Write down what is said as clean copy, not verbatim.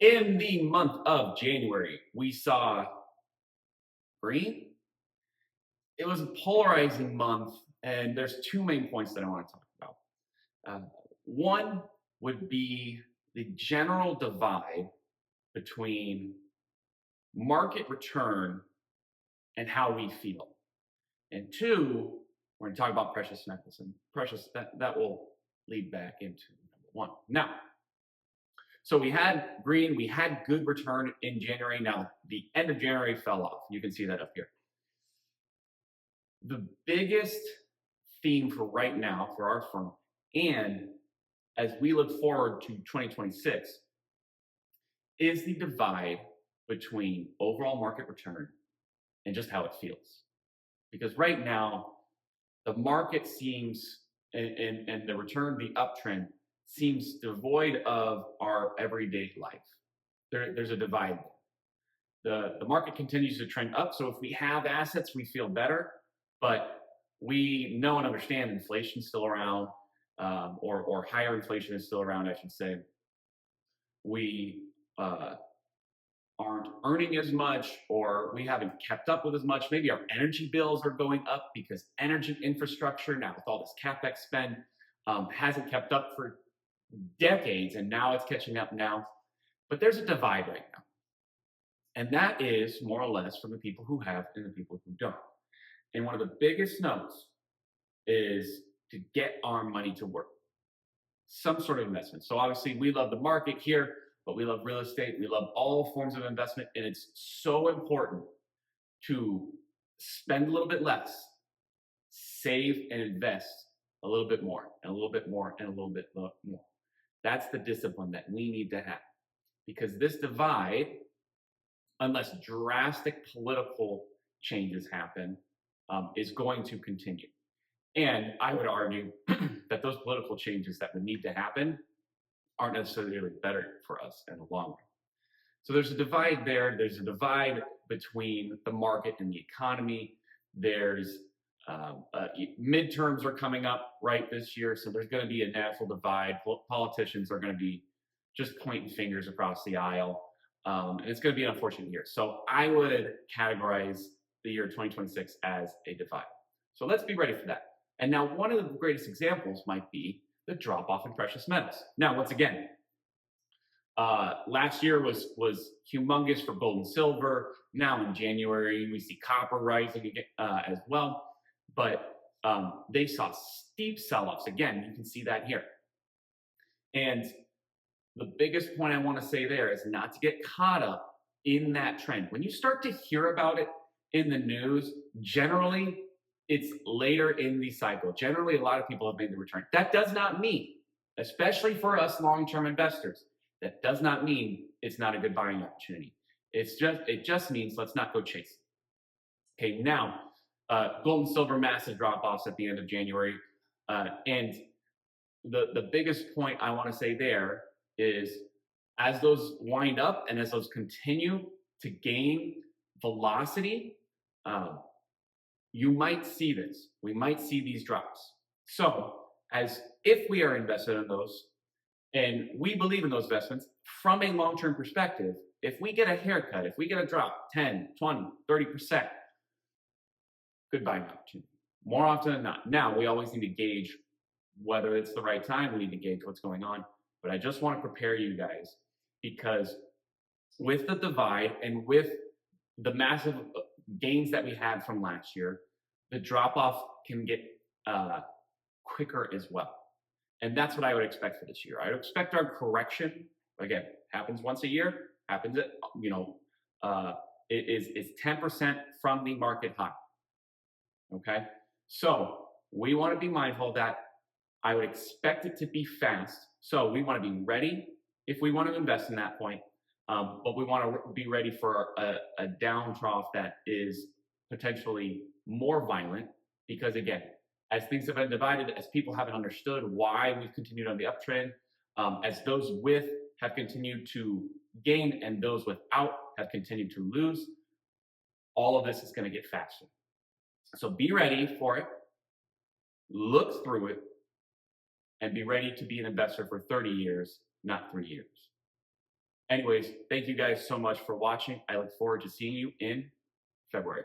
In the month of January, we saw green. It was a polarizing month, and there's two main points that I want to talk about. One would be the general divide between market return and how we feel. And two, we're going to talk about precious metals, and that will lead back into number one. Now, so we had green, we had good return in January. Now, the end of January fell off. You can see that up here. The biggest theme for right now for our firm, and as we look forward to 2026, is the divide between overall market return and just how it feels. Because right now, the market seems, and the return, the uptrend, seems devoid of our everyday life. There's a divide there. The market continues to trend up, so if we have assets, we feel better, but we know and understand inflation's still around, or higher inflation is still around, I should say. We aren't earning as much, or we haven't kept up with as much. Maybe our energy bills are going up because energy infrastructure, now with all this CapEx spend, hasn't kept up for decades, and now it's catching up now. But there's a divide right now. And that is more or less from the people who have and the people who don't. And one of the biggest notes is to get our money to work. Some sort of investment. So obviously we love the market here, but we love real estate. We love all forms of investment. And it's so important to spend a little bit less, save and invest a little bit more, and a little bit more, and a little bit more. That's the discipline that we need to have. Because this divide, unless drastic political changes happen, is going to continue. And I would argue that those political changes that would need to happen aren't necessarily better for us in the long run. So there's a divide there. There's a divide between the market and the economy. There's midterms are coming up right this year, so there's going to be a natural divide. Politicians are going to be just pointing fingers across the aisle, and it's going to be an unfortunate year. So I would categorize the year 2026 as a divide. So let's be ready for that. And now one of the greatest examples might be the drop off in precious metals. Now, once again, last year was humongous for gold and silver. Now in January, we see copper rising again, as well. But they saw steep sell-offs. Again, you can see that here. And the biggest point I want to say there is not to get caught up in that trend. When you start to hear about it in the news, generally it's later in the cycle. Generally, a lot of people have made the return. That does not mean, especially for us long-term investors, that does not mean it's not a good buying opportunity. It just means let's not go chase. Okay, now, gold and silver massive drop-offs at the end of January. And the biggest point I want to say there is as those wind up and as those continue to gain velocity, you might see this. We might see these drops. So as if we are invested in those and we believe in those investments from a long-term perspective, if we get a haircut, if we get a drop 10, 20, 30%, good buying opportunity. More often than not. Now, we always need to gauge whether it's the right time. We need to gauge what's going on. But I just want to prepare you guys because with the divide and with the massive gains that we had from last year, the drop-off can get quicker as well. And that's what I would expect for this year. I would expect our correction, again, happens once a year, happens at, it is 10% from the market high. Okay, so we want to be mindful of that. I would expect it to be fast. So we want to be ready if we want to invest in that point, but we want to be ready for a down trough that is potentially more violent because, again, as things have been divided, as people haven't understood why we've continued on the uptrend, as those with have continued to gain and those without have continued to lose, all of this is going to get faster. So be ready for it, look through it, and be ready to be an investor for 30 years, not 3 years. Anyways, thank you guys so much for watching. I look forward to seeing you in February.